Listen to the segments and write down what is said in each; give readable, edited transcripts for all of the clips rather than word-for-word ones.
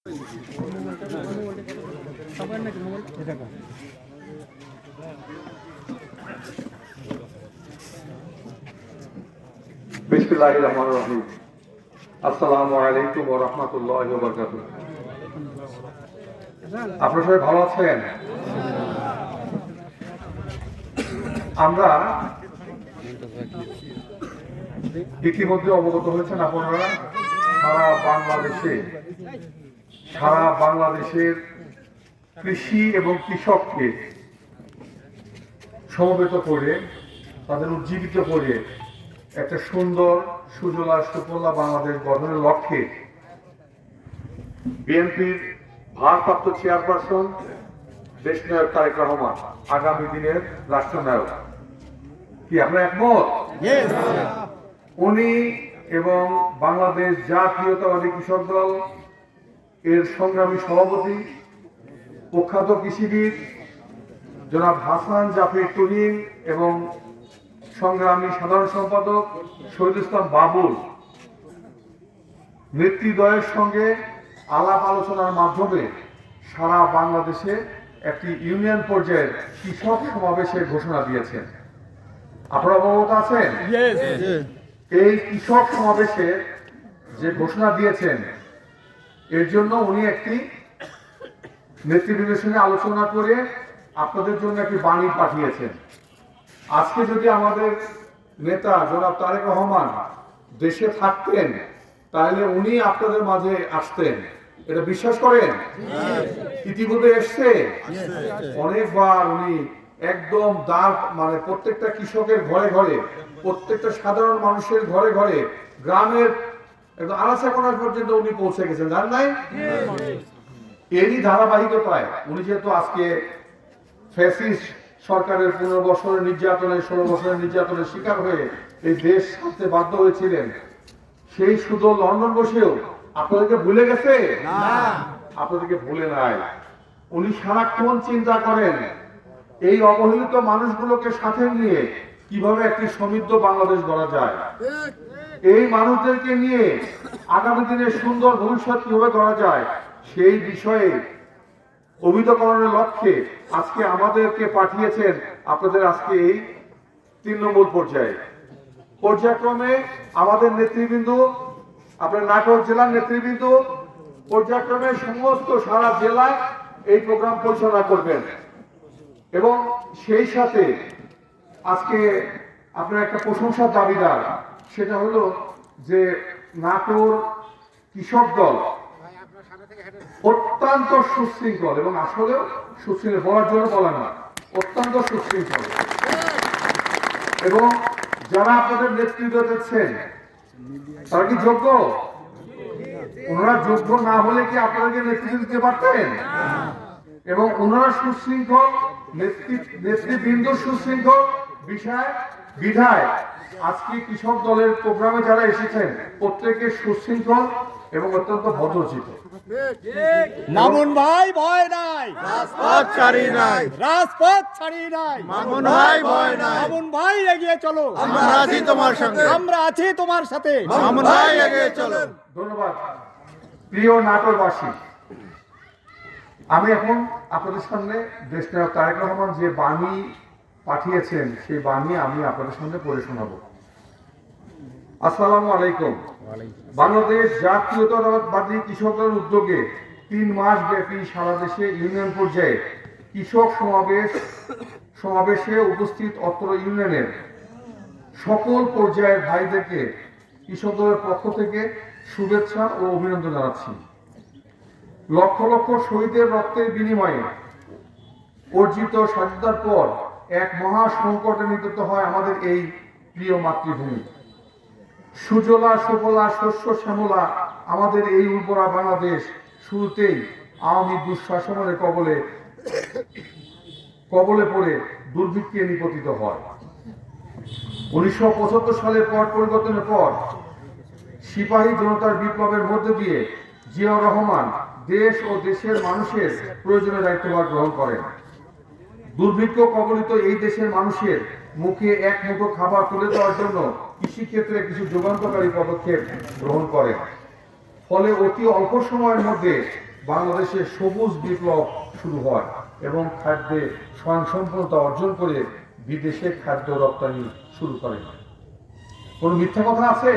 বিসমিল্লাহির রহমানির রহিম। আসসালামু আলাইকুম ওয়া রাহমাতুল্লাহি ওয়া বারাকাতুহু। আপনারা সবাই ভালো আছেন? আমরা ইতিমধ্যে অবগত হয়েছেন আপনারা সারা বাংলাদেশের কৃষি এবং কৃষককে সমবেত করে তাদের উজ্জীবিত করে একটা সুন্দর সুজলা সুফলা বাংলাদেশ গঠনের লক্ষ্যে বিএনপির ভারপ্রাপ্ত চেয়ারপারসন দেশনায়ক তারেক রহমান আগামী দিনের রাষ্ট্রনায়ক। কি আপনারা একমত? উনি এবং বাংলাদেশ জাতীয়তাবাদী কৃষক দল এর সংগ্রামী সভাপতি প্রখ্যাত কৃষিবিদ জনাব হাসান জাফর তুহিন এবং সংগ্রামী সাধারণ সম্পাদক শহীদুল ইসলাম বাবুল নেতৃদ্বয়ের সঙ্গে আলাপ আলোচনার মাধ্যমে সারা বাংলাদেশে একটি ইউনিয়ন পর্যায়ের কৃষক সমাবেশের ঘোষণা দিয়েছেন। আপনারা অবগত আছেন? এই কৃষক সমাবেশে যে ঘোষণা দিয়েছেন এর জন্য উনি একটি নেতৃবৃন্দের সঙ্গে আলোচনা করে আপনাদের জন্য একটি বাণী পাঠিয়েছেন। আজকে যদি আমাদের নেতা জনাব তারেক রহমান দেশে থাকতেন তাহলে উনি আপনাদের মাঝে আসতেন, এটা বিশ্বাস করেন? ইতিপূর্বে এসছে অনেকবার। উনি একদম মানে প্রত্যেকটা কৃষকের ঘরে ঘরে, প্রত্যেকটা সাধারণ মানুষের ঘরে ঘরে, গ্রামের একদম আনাচা কোণা পর্যন্ত উনি পৌঁছে গেছেন, জান নাই? এরই ধারাবাহিকতায় উনি যেহেতু আজকে ফ্যাসিস্ট সরকারের 15 বছরের নির্যাতনের 16 বছরের নির্যাতনের শিকার হয়ে এই দেশ ছাড়তে বাধ্য হয়েছিলেন, সেই শুধু লন্ডন বসেও আপনাদেরকে ভুলে গেছে? আপনাদেরকে ভুলে নাই। উনি সারাক্ষণ চিন্তা করেন এই অবহেলিত মানুষগুলোকে সাথে নিয়ে কিভাবে একটি সমৃদ্ধ বাংলাদেশ গড়া যায়, এই মানুষদেরকে নিয়ে আগামী দিনে সুন্দর ভবিষ্যৎ কিভাবে গড়া যায় সেই বিষয়ে অভিযোগকরণের লক্ষ্যে আজকে আমাদেরকে পাঠিয়েছেন আপনাদের আজকে এই 3 নম্বর পর্যায়ক্রমে আমাদের নেতৃবৃন্দ, আপনার নাটোর জেলার নেতৃবৃন্দ পর্যায়ক্রমে সমস্ত সারা জেলায় এই প্রোগ্রাম পরিচালনা করবেন। এবং সেই সাথে আজকে আপনার একটা প্রশংসার দাবিদার, সেটা হলো যে নাটোর কৃষক দল অত্যন্ত সুশৃঙ্খল, এবং আসলেও সুশৃঙ্খল বলার জন্য বলা না, অত্যন্ত সুশৃঙ্খল। এবং যারা আপনাদের নেতৃত্ব দিচ্ছেন তারা কি যোগ্য? ওনারা যোগ্য না হলে কি আপনাদেরকে নেতৃত্ব দিতে পারতেন? এবং ওনারা সুশৃঙ্খল, নেতৃবৃন্দ সুশৃঙ্খল বিধায় আজকে কৃষক দলের প্রোগ্রামে যারা এসেছেন প্রত্যেকে সুশৃঙ্খল এবং অত্যন্ত ভদ্রচিত। মামুন ভাই ভয় নাই, রাজপথ ছাড়ি নাই, রাজপথ ছাড়ি নাই, মামুন ভাই ভয় নাই, মামুন ভাই এগিয়ে চলো, আমরা আছি তোমার সঙ্গে, আমরা আছি তোমার সাথে, মামুন ভাই এগিয়ে চলো। ধন্যবাদ। প্রিয় নাটোরবাসী, আমি এখন আপনাদের সামনে দেশনায়ক তারেক রহমান যে বাণী পাঠিয়েছেন সেই বাণী আমি আপনাদের সামনে পড়ে শোনাবো। আসসালামু আলাইকুম। বাংলাদেশ জাতীয়তাবাদী কৃষক দলের উদ্যোগে 3 মাস ব্যাপী সারা দেশে ইউনিয়ন পর্যায়ে কৃষক সমাবেশে উপস্থিত অত্র ইউনিয়নের সকল পর্যায়ের ভাইদেরকে কৃষক দলের পক্ষ থেকে শুভেচ্ছা ও অভিনন্দন জানাচ্ছি। লক্ষ লক্ষ শহীদের রক্তের বিনিময়ে অর্জিত স্বাধীনতার পর এক মহা সংকটে নিপতিত হয় আমাদের এই প্রিয় মাতৃভূমি। সুজলা সুফলা শস্য শ্যামলা আমাদের এই উর্বরা বাংলাদেশ শুরুতেই আওয়ামী দুঃশাসনের কবলে পড়ে দুর্ভিক্ষে নিপতিত হয়। 1975 সালের পট পরিবর্তনের পর সিপাহী জনতার বিপ্লবের মধ্যে দিয়ে জিয়াউর রহমান দেশ ও দেশের মানুষের প্রয়োজনীয় দায়িত্বভার গ্রহণ করেন। দুর্ভিক্ষ কবলিত এই দেশের মানুষের মুখে এক মুঠো খাবার তুলে দেওয়ার জন্য কৃষিক্ষেত্রে কিছু যুগান্তকারী পদক্ষেপ গ্রহণ করেন। ফলে অতি অল্প সময়ের মধ্যে বাংলাদেশে সবুজ বিপ্লব শুরু হয় এবং খাদ্যে স্বয়ংসম্পূর্ণতা অর্জন করে বিদেশে খাদ্য রপ্তানি শুরু করে। কোন মিথ্যা কথা আছে?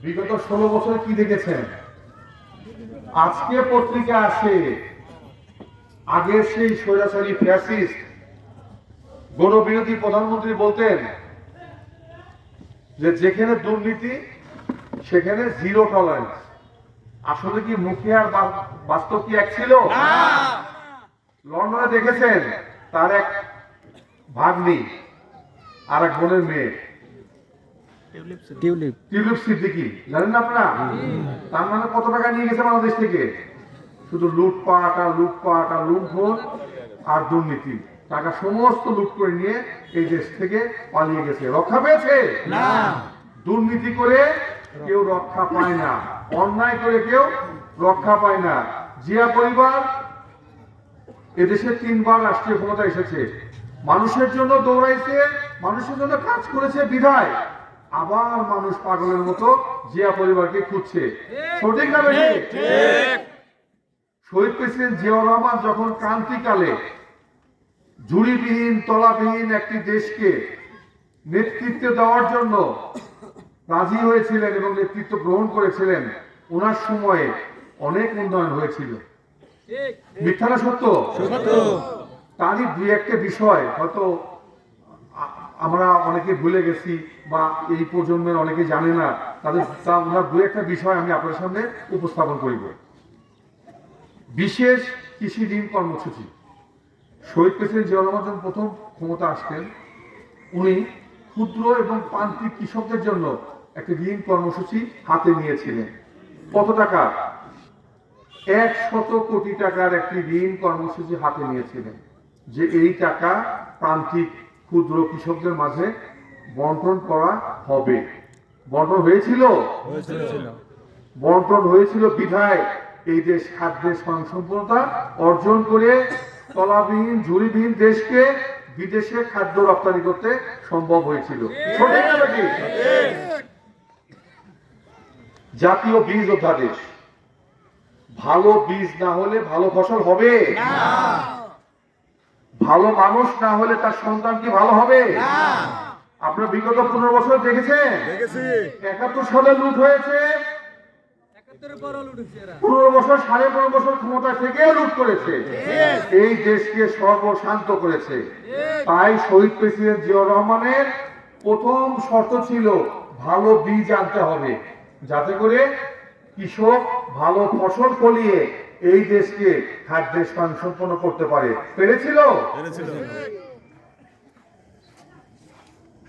বিগত 16 বছর কি দেখেছেন? আজকে পত্রিকা আসে আগের সেই স্বৈরাচারী ফ্যাসিস্ট গণবিরোধী প্রধানমন্ত্রী বলতেন যে যেখানে দুর্নীতি সেখানে জিরো টলারেন্স। আসলে কি মুখে আর বাস্তব কি এক ছিল? লন্ডনে দেখেছেন তার এক ভাগ্নি আর এক বোনের মেয়ে টিউলিপ সিদ্দিকী, জানেন না আপনারা? তার মানে কত টাকা নিয়ে গেছে বাংলাদেশ থেকে? শুধু লুটপাট আর লুটপাট আর লুণ্ঠন আর দুর্নীতি, টাকা সমস্ত লুট করে নিয়ে এই দেশ থেকে পালিয়ে গেছে। রক্ষা পেয়েছে না। দুর্নীতি করে কেউ রক্ষা পায় না, অন্যায় করে কেউ রক্ষা পায় না। জিয়া পরিবার এদেশে 3 বার রাষ্ট্রীয় ক্ষমতা এসেছে, মানুষের জন্য দৌড়াইছে, মানুষের জন্য কাজ করেছে বিধায় আবার মানুষ পাগলের মতো জিয়া পরিবারকে খুঁজছে। সঠিক না বেঠিক? শহীদ প্রেসিডেন্ট জিয়াউর রহমান যখন ক্রান্তিকালে জুড়িবিহীন তলাবিহীন একটি দেশকে নেতৃত্ব দেওয়ার জন্য রাজি হয়েছিলেন এবং নেতৃত্ব গ্রহণ করেছিলেন, ওনার সময়ে অনেক উন্নয়ন হয়েছিল। মিথ্যা না সত্য? তারই দুই একটা বিষয় হয়তো আমরা অনেকে ভুলে গেছি বা এই প্রজন্মের অনেকে জানে না, ওনার দুই একটা বিষয় আমি আপনার সামনে উপস্থাপন করিব। বিশেষ কৃষি ঋণ কর্মসূচি। শহীদ প্রেসিডেন্ট জিয়াউর রহমান যখন প্রথম ক্ষমতা আসতেন, উনি ক্ষুদ্র এবং প্রান্তিক কৃষকদের জন্য একটা ঋণ কর্মসূচি হাতে নিয়েছিলেন। কত টাকা? 100 কোটি টাকার একটি ঋণ কর্মসূচি হাতে নিয়েছিলেন, যে এই টাকা প্রান্তিক ক্ষুদ্র কৃষকদের মাঝে বন্টন করা হবে। বন্টন হয়েছিল? বন্টন হয়েছিল বিধায় এই দেশ খাদ্যের স্বয়ংসম্পূর্ণতা অর্জন করে তলাবিহীন ঝুড়িবিহীন দেশকে বিদেশে খাদ্য রপ্তানি করতে সম্ভব হয়েছিল। সঠিক না বেঠিক? জাতীয় বীজ অধ্যাদেশ। ভালো বীজ না হলে ভালো ফসল হবে না। ভালো মানুষ না হলে তার সন্তান কি ভালো হবে না? আপনারা বিগত 15 বছর দেখেছেন 71 সালে লুট হয়েছে, 15 বছর 15.5 বছর ক্ষমতা থেকে লুট করেছে, এই দেশকে সর্বশান্ত করেছে। তাই শহীদ প্রেসিডেন্ট জিয়াউর রহমানের প্রথম শর্ত ছিল ভালো বীজ আনতে হবে, যাতে করে কৃষক ভালো ফসল ফলিয়ে এই দেশকে খাদ্যের স্বয়ংসম্পন্ন করতে পারে। পেরেছিল?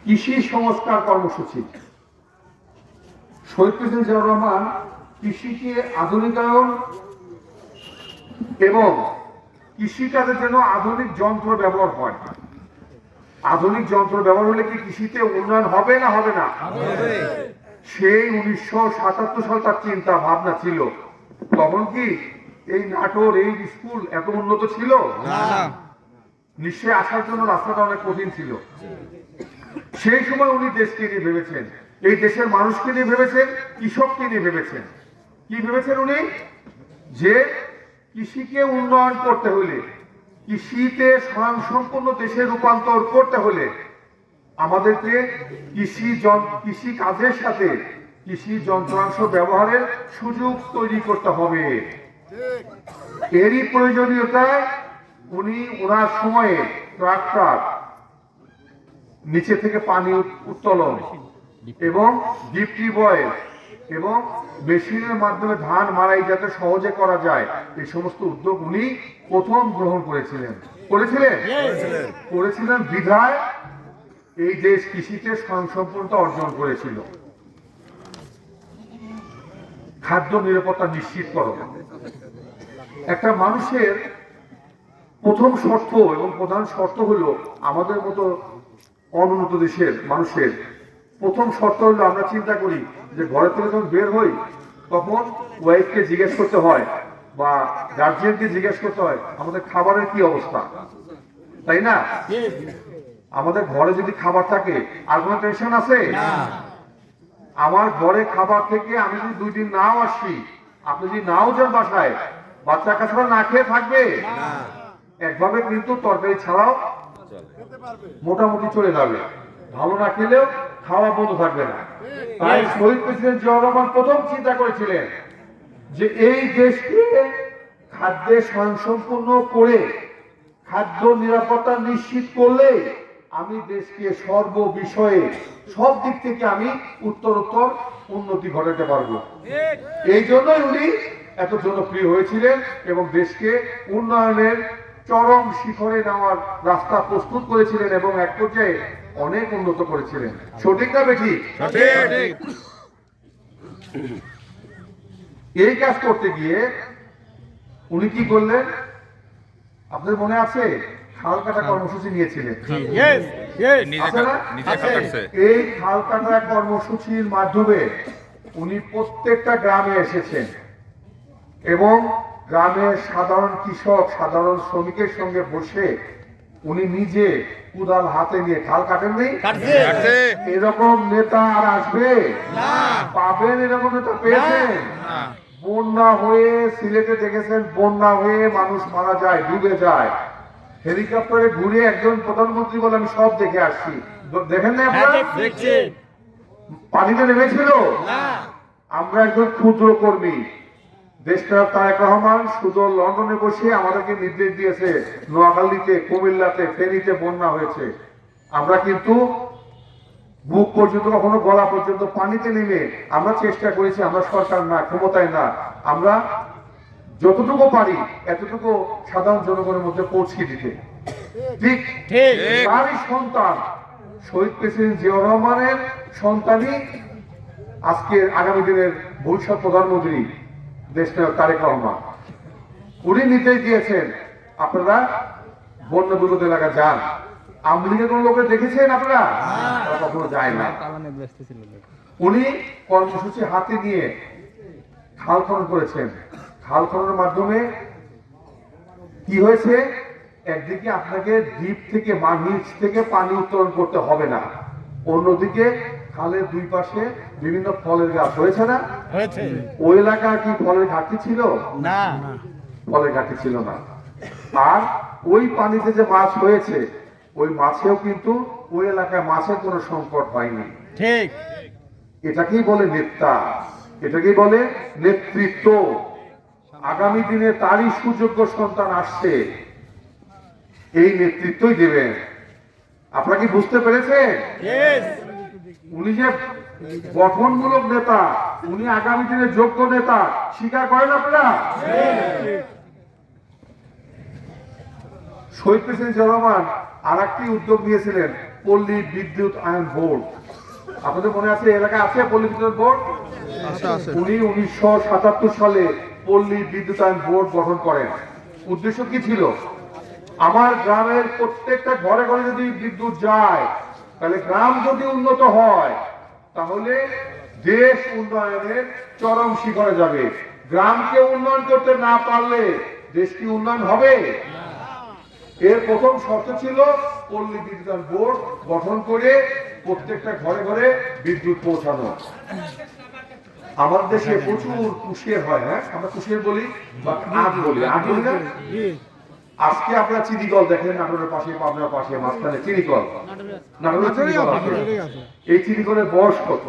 কৃষি সংস্কার কর্মসূচি। শহীদ প্রেসিডেন্ট জিয়াউর রহমান কৃষিকে আধুনিকায়ন এবং কৃষিকাজের জন্য আধুনিক যন্ত্র ব্যবহার হয়। আধুনিক যন্ত্র ব্যবহার হলে কি কৃষিতে উন্নয়ন হবে না হবে না? সেই 1977 সাল তার চিন্তা ভাবনা ছিল। তখন কি এই নাটোর এই স্কুল এত উন্নত ছিল না? নিশ্চয়ই আসার জন্য রাস্তাটা অনেক কঠিন ছিল। সেই সময় উনি দেশকে নিয়ে ভেবেছেন, এই দেশের মানুষকে নিয়ে ভেবেছেন, কৃষককে নিয়ে ভেবেছেন। কি ভেবেছেন উনি? যে কৃষিকে উন্নয়ন করতে হলে, কৃষিতে স্বয়ংসম্পূর্ণ দেশে রূপান্তর করতে হলে আমাদেরকে কৃষি কাজের সাথে কৃষি যন্ত্রাংশ ব্যবহারের সুযোগ তৈরি করতে হবে। এরই প্রয়োজনীয়তায় উনি ওনার সময়ে ট্রাক্টর, নিচে থেকে পানি উত্তোলন এবং ডিপ টিউবওয়েল এবং মেশিনের মাধ্যমে ধান মাড়াই যাতে সহজে করা যায়, এই সমস্ত উদ্যোগ উনি প্রথম গ্রহণ করেছিলেন বিধায় এই দেশ কৃষিতে স্বয়ংসম্পূর্ণতা অর্জন করেছিল। খাদ্য নিরাপত্তা নিশ্চিত করো। একটা মানুষের প্রথম শর্ত এবং প্রধান শর্ত হলো, আমাদের মতো অনুন্নত দেশের মানুষের প্রথম শর্ত হলো, আমরা চিন্তা করি যে ঘরে থেকে যখন বের হই তখন ওয়াইফকে জিজ্ঞেস করতে হয় বা গার্জিয়ানকে জিজ্ঞেস করতে হয় আমাদের খাবারের কি অবস্থা, তাই না? আমাদের ঘরে যদি খাবার থাকে আর কোনো টেনশন আছে? আমার ঘরে খাবার থেকে আমি যদি 2 দিন নাও আসি আপনি যদি নাও যান বাসায়, বাচ্চা কাচ্চারা না খেয়ে থাকবে একভাবে, কিন্তু তরকারি ছাড়াও মোটামুটি চলে যাবে। ভালো না খেলেও খাওয়া বন্ধ থাকবে না। তাই শহীদ প্রেসিডেন্ট জিয়াউর রহমান প্রথম চিন্তা করেছিলেন যে এই দেশকে খাদ্যে স্বয়ংসম্পূর্ণ করে খাদ্য নিরাপত্তা নিশ্চিত করলে আমি দেশকে সর্ব বিষয়ে সব দিক থেকে আমি উত্তরোত্তর উন্নতি ঘটাতে পারবো। এই জন্যই উনি এত জনপ্রিয় হয়েছিলেন এবং দেশকে উন্নয়নের চরম শিখরে নেওয়ার রাস্তা প্রস্তুত করেছিলেন এবং এক পর্যায়ে অনেক উন্নত করেছিলেন। সঠিক না বেঠিক? এই কাজ করতে গিয়ে উনি কি করলেন আপনাদের মনে আছে? খাল কাটা কর্মসূচি নিয়েছিলেন। Yes, yes. আছে না? এই খাল কাটা কর্মসূচির মাধ্যমে উনি প্রত্যেকটা গ্রামে এসেছেন এবং গ্রামের সাধারণ কৃষক, সাধারণ শ্রমিকের সঙ্গে বসে উনি নিজে কুদাল হাতে নিয়ে খাল কাটেননি। কাটছে। এরকম নেতা আর আসবে? পাবেন এরকম নেতা? পেয়েছেন? বন্যা হয়ে সিলেটে দেখেছেন, বন্যা হয়ে মানুষ মারা যায়, ডুবে যায়, হেলিকপ্টারে ঘুরে একজন প্রধানমন্ত্রী বলে আমি সব দেখে আসছি। দেখেন না আপনারা? দেখছি। পানিতে নেমেছিল? আমরা একজন ক্ষুদ্র কর্মী, দেশনায়ক তারেক রহমান শুধু লন্ডনে বসে আমাদেরকে নির্দেশ দিয়েছে নোয়াখালীতে, কুমিল্লাতে, ফেনীতে বন্যা হয়েছে। আমরা কিন্তু বুক পর্যন্ত, কখনো গলা পর্যন্ত পানিতে নেমে আমরা চেষ্টা করেছি, আমরা সরকার না, ক্ষমতায় না, আমরা যতটুকু পারি এতটুকু সাধারণ জনগণের মধ্যে পৌঁছে দিতে। ঠিক ঠিক। তারই সন্তান শহীদ প্রেসিডেন্ট জিয়াউর রহমানের সন্তানই আজকে আগামী দিনের ভবিষ্যৎ প্রধানমন্ত্রী দেশনায়ক তারেক রহমান। উনি নির্দেশ দিয়েছেন আপনারা বন্যা দুর্গত এলাকা যান। আওয়ামী লীগের কোন লোকে দেখেছেন আপনারা? তারা কখনো যায় না। উনি কর্মসূচি হাতে নিয়ে খাল খনন করেছেন। খাল খননের মাধ্যমে কি হয়েছে? একদিকে আপনাকে দ্বীপ থেকে নিচ থেকে পানি উত্তোলন করতে হবে না, অন্যদিকে খালের দুই পাশে বিভিন্ন ফলের গাছ হয়েছে না? হয়েছে। ওই এলাকায় কি ফলের ঘাটতি ছিল? না। ফলের ঘাটতি ছিল না। আর ওই পানিতে যে মাছ হয়েছে, ওই মাছেও কিন্তু ওই এলাকায় মাছের কোনো সংকট হয়নি। ঠিক। এটাকেই বলে নেতা, এটাকেই বলে নেতৃত্ব। আগামী দিনে তারই সুযোগ্য সন্তান আসছে, এই নেতৃত্বই দেবেন। আপনারা কি বুঝতে পেরেছেন? Yes. উনি যে গঠনমূলক নেতা, উনি আগামী দিনের যোগ্য নেতা, স্বীকার করেন আপনারা? শহীদ প্রেসিডেন্ট জিয়াউর রহমান আর একটি উদ্যোগ নিয়েছিলেন, পল্লী বিদ্যুৎ আয়ন বোর্ড। আপনাদের মনে আছে এলাকায় আছে পল্লী বিদ্যুৎ বোর্ড? উনি 1977 সালে পল্লী বিদ্যুতায়ন বোর্ড গঠন করেন। উদ্দেশ্য কি ছিল? আমার গ্রামের প্রত্যেকটা ঘরে ঘরে যদি বিদ্যুৎ যায়, তাহলে গ্রাম যদি উন্নত হয়, তাহলে দেশ উন্নয়নের চরম শিখরে যাবে। গ্রামকে উন্নয়ন করতে না পারলে দেশ কি উন্নয়ন হবে? এর প্রথম শর্ত ছিল পল্লী বিদ্যুতায়ন বোর্ড গঠন করে প্রত্যেকটা ঘরে ঘরে বিদ্যুৎ পৌঁছানো। আমাদের দেশে প্রচুর কুশিয়ার হয়, হ্যাঁ, আমরা কুশিয়ার বলি বা আগ বলি, আগ বলি না? আজকে আপনারা চিনিকল দেখেন, নাটোরের পাশে, পাবনার পাশে, মাঝখানে চিনিকল, নাটোরের চিনিকল আছে। এই চিনিকলের বয়স কত?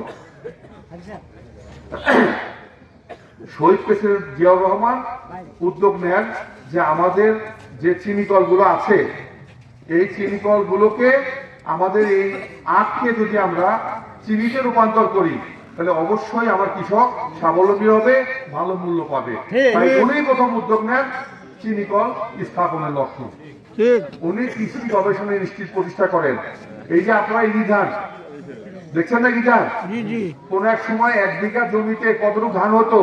শহীদ প্রেসিডেন্ট জিয়াউর রহমান উদ্যোগ নেন যে আমাদের যে চিনিকল গুলো আছে, এই চিনিকল গুলোকে আমাদের এই আখকে যদি আমরা চিনিতে রূপান্তর করি, তাহলে অবশ্যই আমার কৃষক স্বাবলম্বী হবে, ভালো মূল্য পাবে। তাই উনি প্রথম উদ্যোগ নেন চিনিকল স্থাপনের লক্ষ্যে। উনি কৃষি গবেষণা ইনস্টিটিউট প্রতিষ্ঠা করেন। এই যে আপনারা ইরি ধান দেখছেন না, কি ধান? কোন এক সময় 1 বিঘা জমিতে কতটুকু ধান হতো?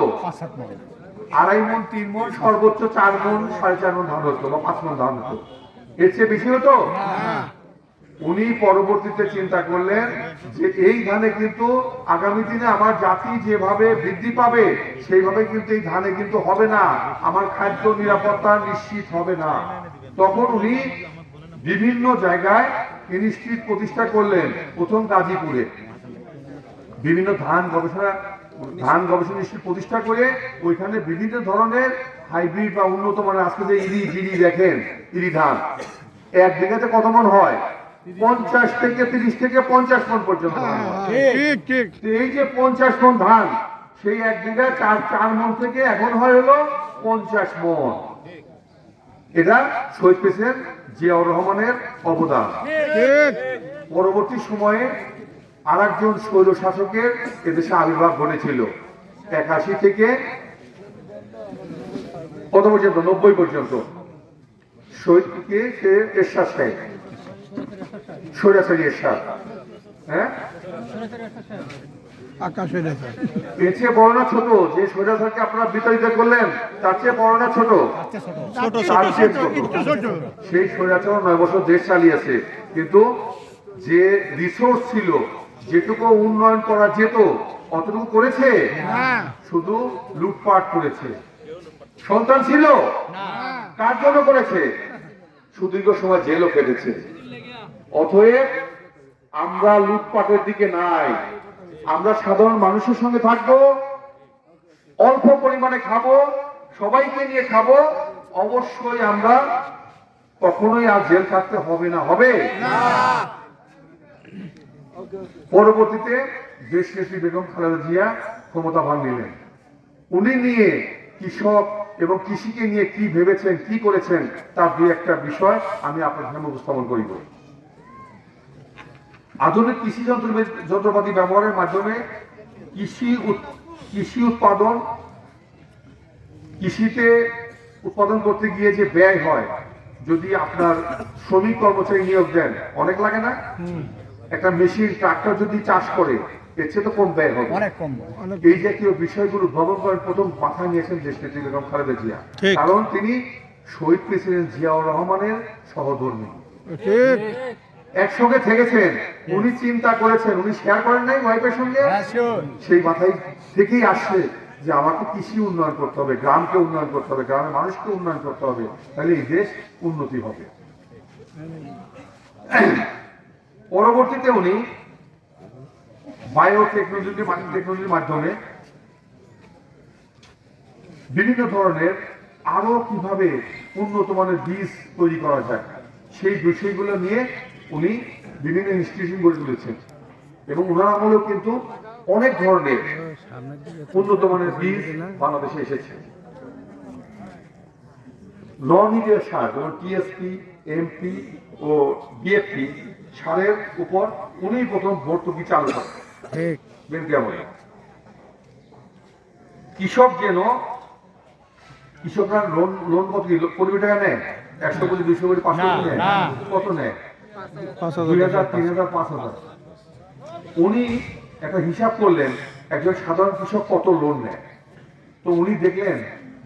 2.5 মণ, 3 মণ, সর্বোচ্চ 4 মণ, 4.5 মণ ধান হতো বা 5 মণ ধান হতো। এর চেয়ে বেশি হতো? উনি পরবর্তীতে চিন্তা করলেন যে এই ধানে কিন্তু আগামী দিনে আমার জাতি যেভাবে বৃদ্ধি পাবে, সেইভাবে কিন্তু এই ধানে কিন্তু হবে না, আমার খাদ্য নিরাপত্তা নিশ্চিত হবে না। তখন উনি বিভিন্ন জায়গায় ইনস্টিটিউট প্রতিষ্ঠা করলেন। প্রথম গাজীপুরে বিভিন্ন ধান গবেষণা ধান গবেষণা ইনস্টিটিউট প্রতিষ্ঠা করে ওইখানে বিভিন্ন ধরনের হাইব্রিড বা উন্নত মানের আজকে যে ইরি দেখেন ইরি ধান এক বিঘাতে কত মন হয় 50 থেকে 30 থেকে 50 মন পর্যন্ত ধান হয়। ঠিক ঠিক তো এই যে 50 মন ধান সেই এক বিঘা 4 মন থেকে এখন হয় হলো 50 মন। এটা শহীদ প্রেসিডেন্ট জিয়াউর রহমানের অবদান। ঠিক পরবর্তী সময়ে আরেকজন স্বৈর শাসকের এদেশে আবির্ভাব ঘটেছিল 81 থেকে কত পর্যন্ত 90 পর্যন্ত শহীদকে সে এরশাদ সাহেব স্বৈরাচারী এরশাদ। হ্যাঁ, আকাশে দেখা এর চেয়ে বড় না ছোট? যে স্বৈরাচারকে আপনারা বিতাড়িত করলেন তার চেয়ে বড় না ছোট? তার চেয়ে ছোট। সেই স্বৈরাচার 9 বছর দেশ চালিয়েছে, কিন্তু যে রিসোর্স ছিল, যেটুকু উন্নয়ন করা যেত অতটুকু করেছে? শুধু লুটপাট করেছে। সন্তান ছিল? কার জন্য করেছে? সুদীর্ঘ সময় জেলও কেটেছে। অতএব আমরা লুটপাটের দিকে নাই, আমরা সাধারণ মানুষের সঙ্গে থাকবো, অল্প পরিমাণে খাবো, সবাইকে নিয়ে খাবো। অবশ্যই আমরা কখনোই আর জেল থাকতে হবে না, হবে পরবর্তীতে দেশনেত্রী বেগম খালেদা জিয়া ক্ষমতাবান নিলেন। উনি নিয়ে কৃষক এবং কৃষিকে নিয়ে কি ভেবেছেন, কি করেছেন, তার দুই একটা বিষয় আমি আপনার সামনে উপস্থাপন করিব। আধুনিক কৃষি যন্ত্রপাতি ব্যবহারের মাধ্যমে কৃষি উৎপাদন, কৃষিতে উৎপাদন করতে গিয়ে যে ব্যয় হয়, যদি আপনার শ্রমিক কর্মচারী নিয়োগ দেন অনেক লাগে না? একটা মেশিন ট্রাক্টর যদি চাষ করে এর চেয়ে তো কম ব্যয় হবে। এই জাতীয় বিষয়গুলো উদ্ভাবন করেন প্রথম মাথায় নিয়েছেন দেশনেত্রী বেগম খালেদা জিয়া, ঠিক। কারণ তিনি শহীদ প্রেসিডেন্ট জিয়াউর রহমানের সহধর্মী, ঠিক একসঙ্গে থেকেছেন। উনি চিন্তা করেছেন, উনি শেয়ার করেন নাই ওয়াইফের সঙ্গে? সেই মাথায় থেকেই আসছে যে আমাকে কৃষি উন্নয়ন করতে হবে, গ্রামকে উন্নয়ন করতে হবে, গ্রামের মানুষকে উন্নয়ন করতে হবে, তাহলে এই দেশ উন্নতি হবে। পরবর্তীতে উনি বায়োটেকনোলজির মাধ্যমে বিভিন্ন ধরনের আরো কিভাবে উন্নত মানের বীজ তৈরি করা যায় সেই বিষয়গুলো নিয়ে উনি বিভিন্ন ইনস্টিটিউশন গড়ে তুলেছেন, এবং ওনার আমলেও কিন্তু অনেক ধরনের উন্নত মানের বীজ বাংলাদেশে এসেছে। নন-ইউরিয়া সার যেমন টিএসপি, এমপি ও ডিএপি সারের উপর উনি প্রথম ভর্তুকি চালু করেন। ঠিক কৃষক যেন, কৃষকরা লোন কত 15 টাকা নেয়, 100 কোটি 200 কোটি 500 কোটি নেয়, কত নেয়? 2000, 3000, 5000। উনি একটা হিসাব করলেন একজন সাধারণ কৃষক কত লোন নেয়। তো উনি দেখলেন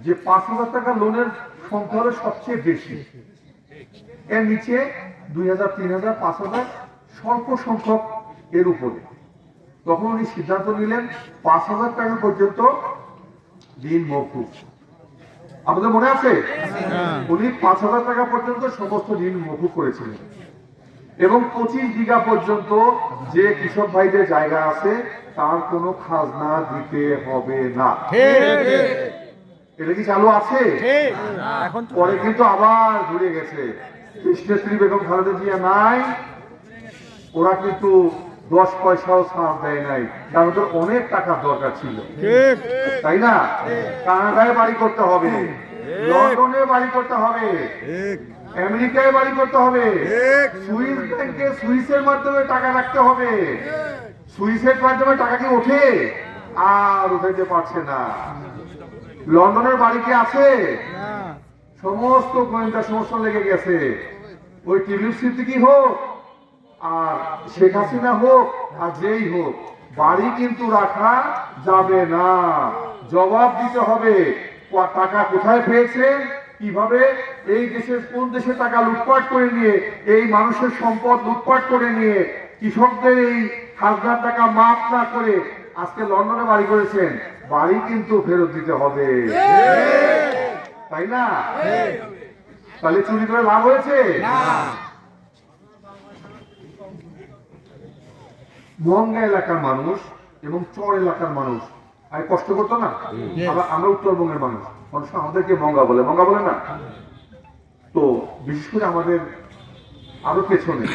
যে 5000 টাকা লোনের সংখ্যা হলো সবচেয়ে বেশি, এর নিচে 2000, 3000, 5000 স্বল্প সংখ্যক এর উপরে। তখন উনি সিদ্ধান্ত নিলেন 5000 টাকা পর্যন্ত ঋণ মওকুফ। আপনাদের মনে আছে? উনি 5000 টাকা পর্যন্ত সমস্ত ঋণ মওকুফ করেছিলেন, এবং 25 বিঘা পর্যন্ত যে কৃষক ভাইদের জায়গা আছে তার কোনো খাজনা দিতে হবে না। এটা কি চালু আছে? পরে কিন্তু আবার ঘুরে গেছে। দেশনেত্রী বেগম খালেদা জিয়া নাই, ওরা কিন্তু 10 পয়সাও ছাড় দেয় নাই, কারণ ওদের অনেক টাকার দরকার ছিল, তাই না? কানাডায় বাড়ি করতে হবে, লন্ডনে বাড়ি করতে হবে, আমেরিকায় বাড়ি করতে হবে, সুইস ব্যাংকে সুইসের মাধ্যমে টাকা রাখতে হবে। সুইসের মাধ্যমে টাকা কি ওঠে? আর উঠাইতে পারছে না। লন্ডনের বাড়ি কি আছে? সমস্ত গোয়েন্দা সমস্যা লেগে গেছে। ওই টিউলিপ সিদ্দিকী হোক আর শেখ হাসিনা হোক আর যেই হোক, বাড়ি কিন্তু রাখা যাবে না, জবাব দিতে হবে। টাকা কোথায় পেয়েছেন, কিভাবে, এই দেশের কোন দেশে টাকা লুটপাট করে নিয়ে, এই মানুষের সম্পদ লুটপাট করে নিয়ে, কৃষকদের এই খাজনার টাকা মাফ না করে আজকে লন্ডনে বাড়ি করেছেন, বাড়ি কিন্তু ফেরত দিতে হবে, তাই না? তাহলে চুরি করে লাভ হয়েছে? মহঙ্গা এলাকার মানুষ এবং চর এলাকার মানুষ আর কষ্ট করতো না। আমরা উত্তরবঙ্গের মানুষ, মানুষ আমাদেরকে মঙ্গা বলে, মঙ্গা বলে না। তো বিশেষ করে আমাদের আরো পেছনে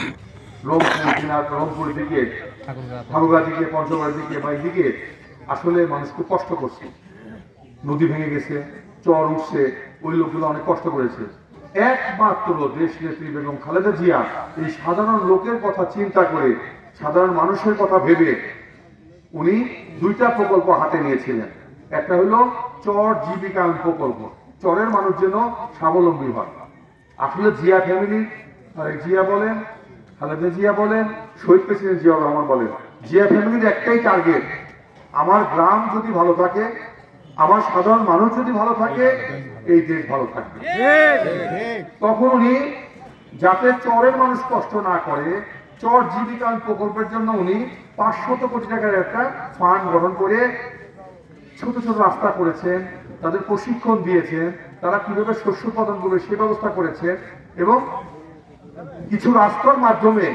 রংপুর দিকে, ঠাকুরগাঁ দিকে, পঞ্চগড়ের দিকে বা এইদিকে আসলে মানুষ খুব কষ্ট করছে। নদী ভেঙে গেছে, চর উঠছে, ওই লোকগুলো অনেক কষ্ট করেছে। একমাত্র দেশ নেত্রী বেগম খালেদা জিয়া এই সাধারণ লোকের কথা চিন্তা করে, সাধারণ মানুষের কথা ভেবে উনি দুইটা প্রকল্প হাতে নিয়েছিলেন। একটা হলো চর জীবিকায়ন প্রকল্প, চরের মানুষ যেন স্বাবলম্বী হয়। আসলে জিয়া ফ্যামিলি, জিয়া বলেন, খালেদা জিয়া বলেন, শহীদ প্রেসিডেন্ট জিয়াউর রহমান বলেন, জিয়া ফ্যামিলির একটাই টার্গেট, আমার গ্রাম যদি ভালো থাকে, আমার সাধারণ মানুষ যদি ভালো থাকে, এই দেশ ভালো থাকবে। তখন উনি যাতে চরের মানুষ কষ্ট না করে, চর জীবিকায়ন প্রকল্পের জন্য উনি 500 কোটি টাকার একটা ফান্ড গঠন করে ছোট ছোট রাস্তা করেছেন, তাদের প্রশিক্ষণ দিয়েছেন, তারা কিভাবে শস্য উৎপাদন করবে সে ব্যবস্থা করেছেন, এবং কিছু রাস্তার মাধ্যমে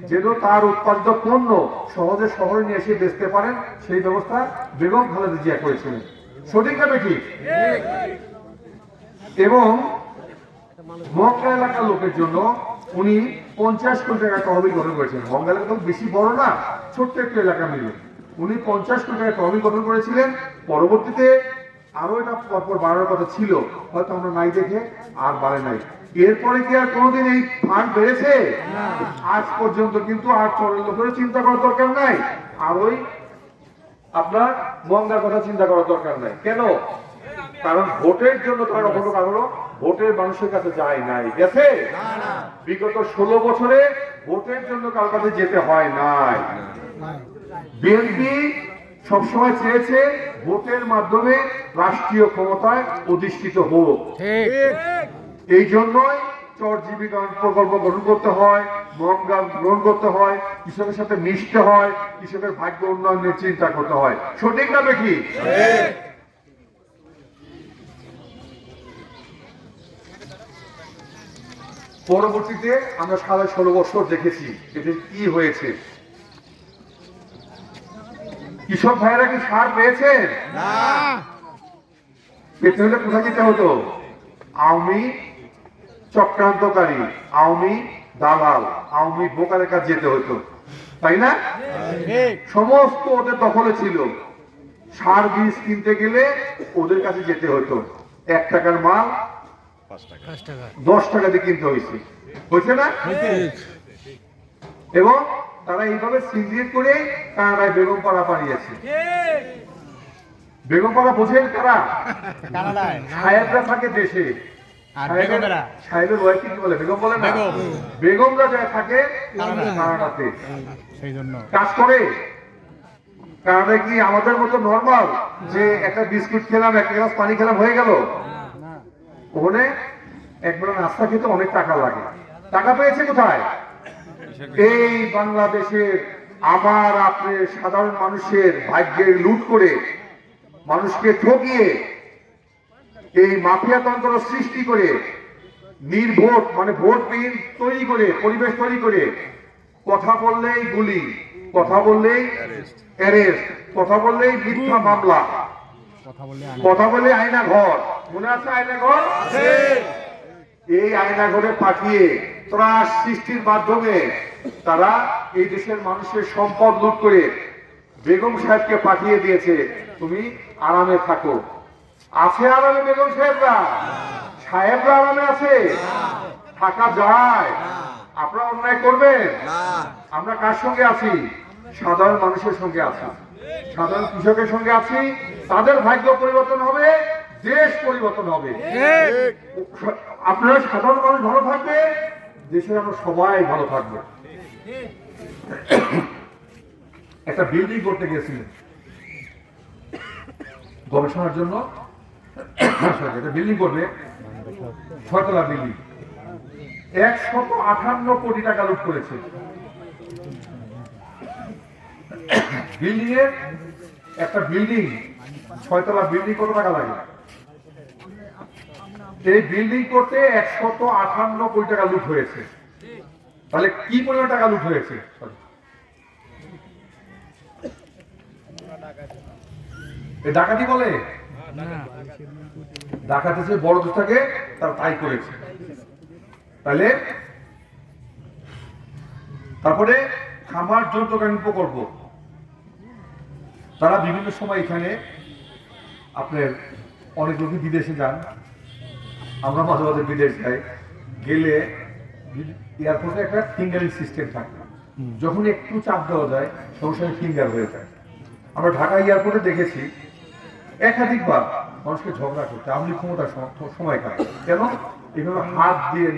যেন তার উৎপাদিত পণ্য সহজে শহরে নিয়ে এসে বেচতে পারেন সেই ব্যবস্থা বেগম খালেদা জিয়া করেছিলেন। সঠিক না ঠিক? এবং মক্কা এলাকার লোকের জন্য উনি 50 কোটি টাকা তহবিল গঠন করেছেন। মক্কা এলাকা তো বেশি বড় না, ছোট্ট একটু এলাকা মিলে উনি 50 কোটি টাকা তহবিল গঠন করেছিলেন। পরবর্তীতে আরো এটা পরপর বাড়ানোর কথা ছিল, হয়তো আমরা নাই দেখে আর বাড়ে নাই। এরপরে কি আর কোনোদিন এই ফান্ড বেড়েছে? আজ পর্যন্ত কিন্তু আর চরের লোকের চিন্তা করার দরকার নাই, আর ওই আপনার মঙ্গার কথা চিন্তা করার দরকার নাই। কেন? কারণ ভোটের জন্য তারা কখনো কারো ভোটের মানুষের কাছে যায় নাই, গেছে? বিগত 16 বছরে ভোটের জন্য কারোর কাছে যেতে হয় নাই। বিএনপি সবসময় চেয়েছে ভোটের মাধ্যমে রাষ্ট্রীয় ক্ষমতায় অধিষ্ঠিত হোক। এই জন্যই চর জীবিকায়ন প্রকল্প গ্রহণ করতে হয়, মঙ্গা গ্রহণ করতে হয়, কৃষকের সাথে মিশতে হয়, কৃষকের ভাগ্য উন্নয়নের চিন্তা করতে হয়। সঠিক না বেশি? পরবর্তীতে আমরা 16.5 বছর দেখেছি এতে কি হয়েছে। কৃষক ভাইয়েরা কি সার পেয়েছেন? পেতে হলে কোথায় যেতে হতো? আওয়ামী চক্রান্তকারী, আওয়ামী দালাল, আওয়ামী বোকারের কাছে যেতে হতো, তাই না? সমস্ত ওদের দখলে ছিল। সার বীজ কিনতে গেলে ওদের কাছে যেতে হতো। 1 টাকার মাল 10 টাকা দিয়ে কিনতে হয়েছে না? এবং তারা এইভাবে সিন্ডিকেট করে কানাডায় বেগমপাড়া বানিয়েছে। বেগমপাড়া বোঝেন কারা? সাহেবরা থাকে দেশে, সাহেবের ওয়াইফ কি বলে? বেগম বলে না, বেগমরা যায় থাকে কানাডাতে কাজ করে। কানাডায় কি আমাদের মতো নর্মাল যে একটা বিস্কুট খেলাম, একটা গ্লাস পানি খেলাম হয়ে গেল? ওখানে একবার নাস্তা খেতে অনেক টাকা লাগে। টাকা পেয়েছে কোথায়? এই বাংলাদেশের আমার আপনার সাধারণ মানুষের ভাগ্যের লুট করে, মানুষকে ঠকিয়ে, এই মাফিয়া তন্ত্র সৃষ্টি করে, নির্ভোট মানে ভোটবিহীন তৈরি করে, পরিবেশ তৈরি করে, কথা বললেই গুলি, কথা বললেই অ্যারেস্ট, কথা বললেই মিথ্যা মামলা, কথা বলে আয়না ঘর। মনে আছে আয়না ঘর? এই আয়না ঘরে পাঠিয়ে ত্রাস সৃষ্টির মাধ্যমে তারা এই দেশের মানুষের সম্পদ লুট করে বেগম সাহেবকে পাঠিয়ে দিয়েছে, তুমি আরামে থাকো। আছে আরামে বেগম সাহেবরা? সাহেবরা আরামে আছে? থাকা যায়? আপনারা অন্যায় করবেন? আমরা কার সঙ্গে আছি? সাধারণ মানুষের সঙ্গে আছি, সাধারণ কৃষকের সঙ্গে আছি। তাদের ভাগ্য পরিবর্তন হবে, দেশ পরিবর্তন হবে। আপনারা সাধারণ মানুষ ভালো থাকবে, দেশে আমরা সবাই ভালো থাকবো। একটা বিল্ডিং করতে গেছিলেন গবেষণার জন্য, একটা বিল্ডিং করবে, 6 তলা বিল্ডিং, 158 কোটি টাকা লুট করেছে। বিল্ডিং এর একটা বিল্ডিং, 6 তলা বিল্ডিং কত টাকা লাগে? এই বিল্ডিং করতে 158 কোটি টাকা লুট হয়েছে। তাহলে কি পরিমাণ টাকা লুট হয়েছে? এ ডাকাতি বলে? ডাকাতি যে বড় দোষ থাকে তারা তাই করেছে। তাহলে তারপরে খামার যৌথকালীন প্রকল্প, তারা বিভিন্ন সময় এখানে আপনার অনেক লোকই বিদেশে যান, আমরা মাঝে মাঝে বিদেশ যাই, গেলে এয়ারপোর্টে একটা ফিঙ্গারিং সিস্টেম থাকে, যখন একটু চাপ দেওয়া যায় সঙ্গে সঙ্গে ফিঙ্গার হয়ে যায়। আমরা ঢাকা এয়ারপোর্টে দেখেছি একাধিকবার মানুষকে ঝগড়া করতে আপনি ক্ষমতা সময় কাটে কেন এভাবে হাত দিয়ে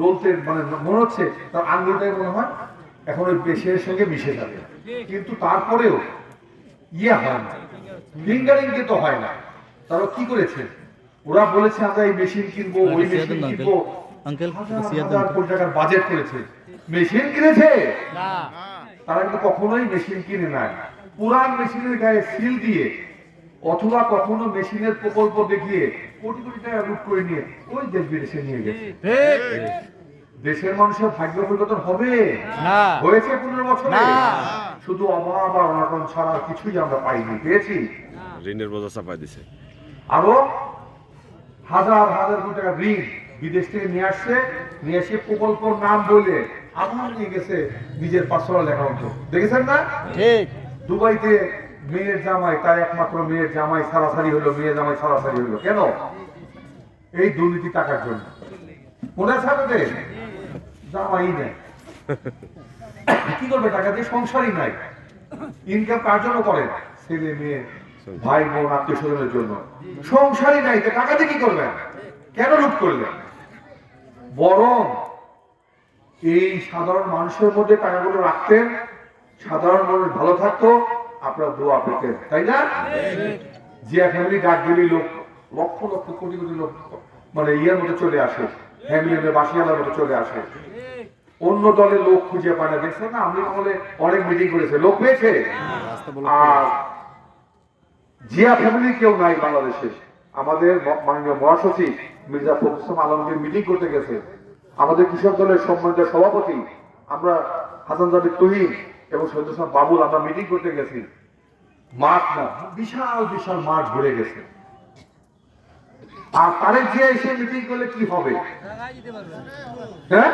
দলতে, মানে মনে হচ্ছে তার আঙ্গুলটাই মনে হয় এখন ওই পেশের সঙ্গে মিশে যাবে, কিন্তু তারপরেও ইয়ে হয় না, ফিঙ্গারিং তো হয় না। তারা কি করেছে, ওরা বলেছে আমরা এই মেশিন কিনবো, ওই মেশিন কিনবো, হাজার কোটি টাকার বাজেট করেছে, মেশিন কিনেছে না, তারা কিন্তু কখনোই মেশিন কিনে নাই। পুরান মেশিনের গায়ে সিল দিয়ে অথবা কখনো মেশিনের প্রকল্প দেখিয়ে কোটি কোটি টাকা লুট করে নিয়ে ওই দেশ বিদেশে নিয়ে গেছে। দেশের মানুষের ভাগ্য পরিবর্তন হবে না, হয়েছে 15 বছরে? শুধু অভাব আর অনটন ছাড়া কিছুই আমরা পাইনি, পেয়েছি ঋণের বোঝা চাপাই দিছে। আরো হাজার হাজার কোটি টাকা ঋণ বিদেশ থেকে নিয়ে আসছে, নিয়ে এসে প্রকল্প নাম বলে আবার নিয়ে গেছে নিজের পার্সোনাল অ্যাকাউন্টে, দেখেছেন না? ঠিক। দুবাইতে মেয়ের জামাই, তার একমাত্র মেয়ের জামাই সারাসারি হলো, মেয়ের জামাই সারাসারি হলো কেন? এই দুর্নীতি টাকার জন্য। মনে আছে আপনাদের? জামাই নেই, কি করবে টাকা দিয়ে? সংসারই নাই, ইনকাম কার জন্য করেন? ছেলে মেয়ে ভাই বোন আত্মীয় স্বজনের জন্য। সংসারই নাই, টাকা দিয়ে কি করবেন? কেন লুট করলেন? বরং এই সাধারণ মানুষের মধ্যে টাকাগুলো রাখতেন, সাধারণ মানুষ ভালো থাকতো, আপনার দোয়া পেতেন, তাই না? যে ফ্যামিলি ডাক দিলে লোক লক্ষ লক্ষ কোটি কোটি লোক মানে ইয়ের মধ্যে চলে আসে, ফ্যামিলি বাসিয়ালার মধ্যে চলে আসে, অন্য দলের লোক খুঁজে পায় না। দেখছেন না, আমি আমলে অনেক মিটিং করেছে, লোক পেয়েছে। আর জিয়া ফ্যামিলি কেউ নাই বাংলাদেশে। আমাদের মাননীয় মহাসচিব মির্জা ফখরুল ইসলাম আলমগীর মিটিং করতে গেছে, আমাদের কৃষক দলের সম্মানিত সভাপতি আমরা হাসান জাবির তুহিন এবং শহীদ হোসেন বাবুল আমরা মিটিং করতে গেছি, মাঠ না বিশাল বিশাল মাঠ ভরে গেছে। আর তারেক জিয়া এসে মিটিং করলে কি হবে? হ্যাঁ,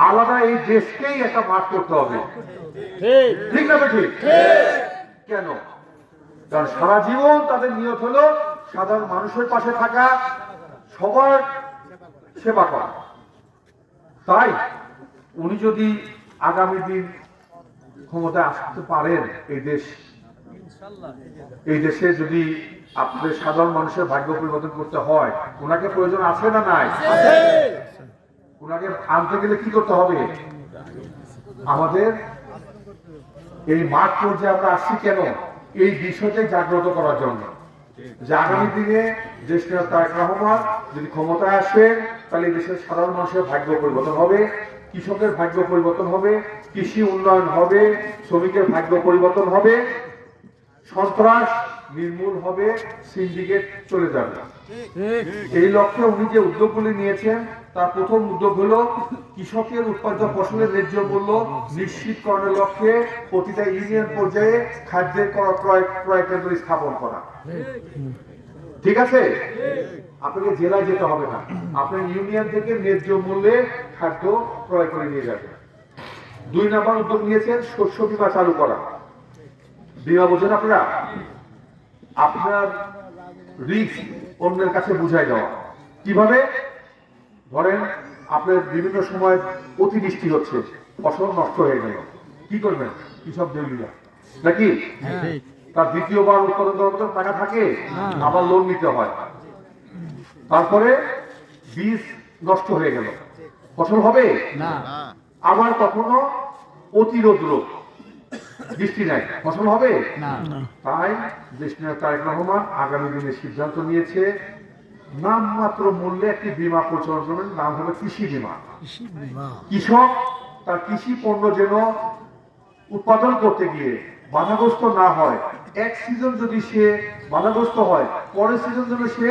আলাদা এই দেশকেই একটা মাঠ করতে হবে, ঠিক না? ঠিক। কেন? কারণ সারা জীবন তাদের নিয়ত হলো সাধারণ মানুষের পাশে থাকা, সবার সেবা করা। তাই উনি যদি আগামী দিন ক্ষমতায় আসতে পারেন, এই দেশে যদি আপনাদের সাধারণ মানুষের ভাগ্য পরিবর্তন করতে হয়, ওনাকে প্রয়োজন আছে না নাই? ওনাকে আনতে গেলে কি করতে হবে? আমাদের এই মাঠ পর্যায়ে আমরা আসছি কেন? এই বিষয়টাই জাগ্রত করার জন্য, যে আগামী দিনে দেশ নেতা তারেক রহমান যদি ক্ষমতায় আসেন, তাহলে দেশের সাধারণ মানুষের ভাগ্য পরিবর্তন হবে, কৃষকের ভাগ্য পরিবর্তন হবে, কৃষি উন্নয়ন হবে, শ্রমিকের ভাগ্য পরিবর্তন হবে, সন্ত্রাস নির্মূল হবে, সিন্ডিকেট চলে যাবে। এই লক্ষ্যে উনি যে উদ্যোগগুলি নিয়েছেন, তার প্রথম উদ্যোগ হলো কৃষকের উৎপাদিত ফসলের ন্যায্য মূল্য নিশ্চিতকরণের লক্ষ্যে প্রতিটা ইউনিয়ন পর্যায়ে খাদ্যের ক্রয় কেন্দ্র স্থাপন করা। ঠিক আছে? আপনাকে জেলায় যেতে হবে না, আপনার ইউনিয়ন থেকে ন্যায্য মূল্যে খাদ্য ক্রয় করে নিয়ে যাবে। 2 নম্বর উদ্যোগ নিয়েছেন শস্য বীমা চালু করা। বীমা বোঝেন আপনারা? আপনার রিস্ক অন্যের কাছে বুঝাই দেওয়া। কিভাবে? ধরেন আপনার বিভিন্ন সময় অতিবৃষ্টি হচ্ছে, ফসল নষ্ট হয়ে গেল, কি করবেন? কৃষক দেউলিয়া নাকি? তার দ্বিতীয়বার উৎপাদন করার মতো টাকা থাকে, আবার লোন নিতে হয়। তারপরে বীজ নষ্ট হয়ে গেল, ফসল হবে না। আবার কখনো অতিরৌদ্র, বৃষ্টি নাই, ফসল হবে না। তাই দেশ নেতা তারেক রহমান আগামী দিনে সিদ্ধান্ত নিয়েছে নামমাত্র মূল্যে একটি বীমা প্রচলন করবেন, নাম হবে কৃষি বীমা। কৃষক তার কৃষি পণ্য যেন উৎপাদন করতে গিয়ে বাধাগ্রস্ত না হয়, এক সিজন যদি সে বাধাগ্রস্ত হয়, পরের সিজন যেন সে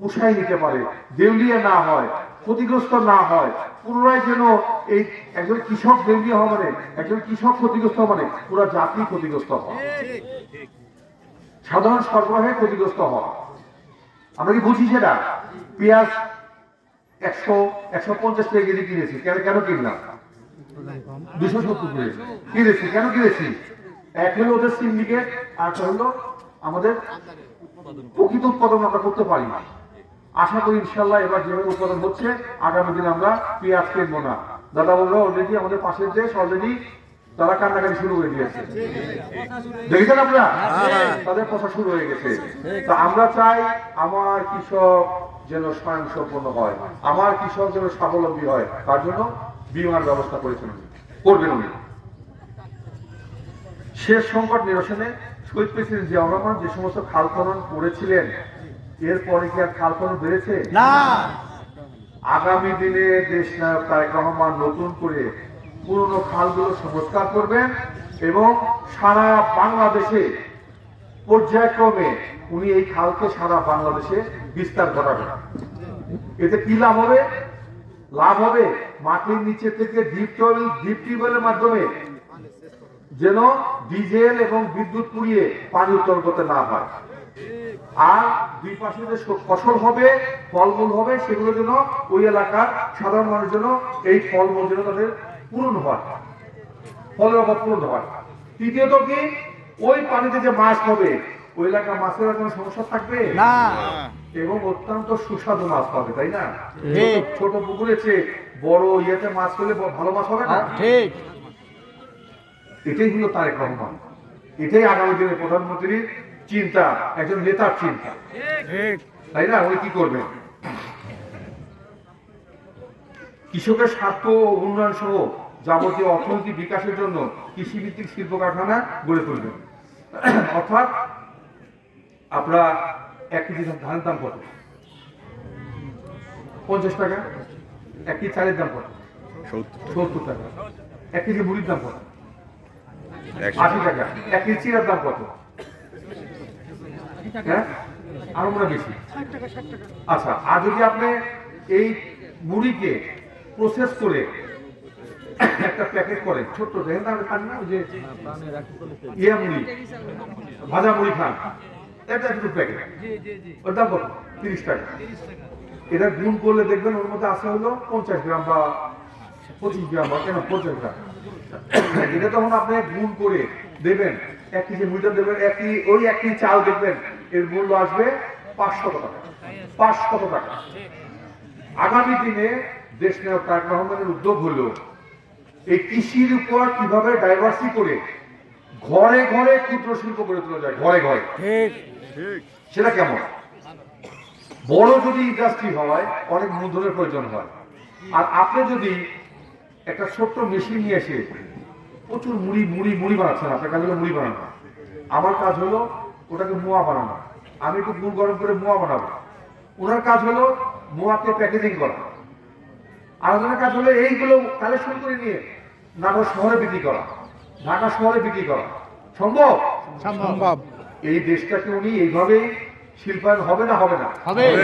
উৎসাহী নিতে পারে, দেউলিয়া না হয়, ক্ষতিগ্রস্ত না হয়, পুনরায় যেন এই একজন কৃষক বেরিয়ে হওয়া মানে, একজন কৃষক ক্ষতিগ্রস্ত মানে পুরো জাতি ক্ষতিগ্রস্ত হয়, সাধারণ সরবরাহে ক্ষতিগ্রস্ত হয়। আমরা কি বুঝি সেটা? পেঁয়াজ 100-150 টাকা কেজি কিনেছি, কেন কিনলাম? 270 করে কিনেছি, কেন কিনেছি? এক হলো ওদের সিন্ডিকেট, আর হলো আমাদের প্রকৃত উৎপাদন আমরা করতে পারি না। আশা করি ইনশাল্লাহ এবার যেভাবে উৎপাদন হচ্ছে আগামী দিন আমরা পেঁয়াজ কিনবো না। দাদা বললো অলরেডি আমাদের পাশের দেশ অলরেডি তারা কান্নাকাটি শুরু করে দিয়েছে, দেখেছেন আপনারা? তাদের কথা শুরু হয়ে গেছে। তা আমরা চাই আমার কৃষক যেন স্বয়ংসম্পূর্ণ হয়, আমার কৃষক যেন স্বাবলম্বী হয়, তার জন্য বীমার ব্যবস্থা করেছেন উনি, করবেন উনি। শেষ সংকট নিরসনে শহীদ প্রেসিডেন্ট জিয়াউর রহমান যে সমস্ত খাল খনন করেছিলেন, এরপরে কি আর খাল খনন বেড়েছে? না। আগামী দিনে দেশ নায়ক তারেক রহমান নতুন করে পুরনো খালগুলো সংস্কার করবেন এবং সারা বাংলাদেশে পর্যায়ক্রমে উনি এই খালকে সারা বাংলাদেশে বিস্তার ঘটাবেন। এতে কি লাভ হবে? লাভ হবে মাটির নিচে থেকে ডিপ টিউবওয়েলের মাধ্যমে যেন ডিজেল এবং বিদ্যুৎ পুড়িয়ে পানি উত্তোলন করতে না হয়। আর দুই পাশে যে ফসল হবে, ফলমূল হবে, সেগুলো যেন ওই এলাকার সাধারণ মানুষ যেন এই ফলমূল যেন তাদের পূরণ হয়, ফলের অভাব পূরণ হয়। তৃতীয়ত কি, ওই পানিতে যে মাছ হবে ওই এলাকার মাছের কোনো সমস্যা থাকবে না। এবং অত্যন্ত সুস্বাদু মাছ পাবে, তাই না? ঠিক। ছোট পুকুরের চেয়ে বড় ইয়েতে মাছ পেলে ভালো মাছ হবে না? ঠিক। এটাই হলো তারেক রহমান, এটাই আগামী দিনের প্রধানমন্ত্রীর চিন্তা, একজন নেতার চিন্তা, ঠিক। তাই না? উনি কি করবেন? কৃষকের স্বার্থ ও উন্নয়ন সহ যাবতীয় অর্থনৈতিক বিকাশের জন্য কৃষিভিত্তিক শিল্প কারখানা গড়ে তুলবেন। অর্থাৎ আপনারা 1 কেজি ধানের দাম কত? 50 টাকা। 1 কেজি চালের দাম কত? 70 টাকা। 1 কেজি মুড়ির দাম কত? 80 টাকা। 1 কেজি চিড়ার দাম কত? হ্যাঁ, আরো মনে হয় বেশি। আচ্ছা, আর যদি আপনি এই মুড়িকে প্রসেস করে একটা প্যাকেট করেন, ছোট্ট দেখেন তাহলে খান না, ওই যে ইয়া মুড়ি, ভাজা মুড়ি খান, এটা একটু প্যাকেট, ওর দাম কত? 30 টাকা। এটা গুণ করলে দেখবেন ওর মধ্যে আছে হলো 50 গ্রাম বা 25 গ্রাম বা কেন 50 গ্রাম। এটা তখন আপনি গুণ করে দেবেন, 1 কেজি মুড়িটা দেবেন, ওই 1 কেজি চাল দেখবেন এর মূল্য আসবে 500 টাকা। 500 টাকা। আগামী দিনে দেশ নায়ক তারেক রহমানের উদ্যোগ হলো এই কৃষির উপর কিভাবে ডাইভার্সি করে ঘরে ঘরে ক্ষুদ্র শিল্প গড়ে তোলা যায়, ঘরে ঘরে। সেটা কেমন? বড় যদি ইন্ডাস্ট্রি হয় অনেক মূলধনের প্রয়োজন হয়, আর আপনি যদি একটা ছোট্ট মেশিন নিয়ে এসে প্রচুর মুড়ি বানাচ্ছেন, আপনার কাজ হলো মুড়ি বানানো, আমার কাজ হলো ওটাকে মোয়া বানানো, আমি একটু গুড় গরম করে মোয়া বানাবো, ওনার কাজ হলো মোয়াকে প্যাকেজিং করা, আরেকজনের কাজ হলো এইগুলো কালেকশন করে নিয়ে ঢাকা শহরে বিক্রি করা, ঢাকা শহরে বিক্রি করা। সম্ভব? সম্ভব। এই দেশটাকে উনি এইভাবেই শিল্পায়ন হবে না? হবে না? হবে।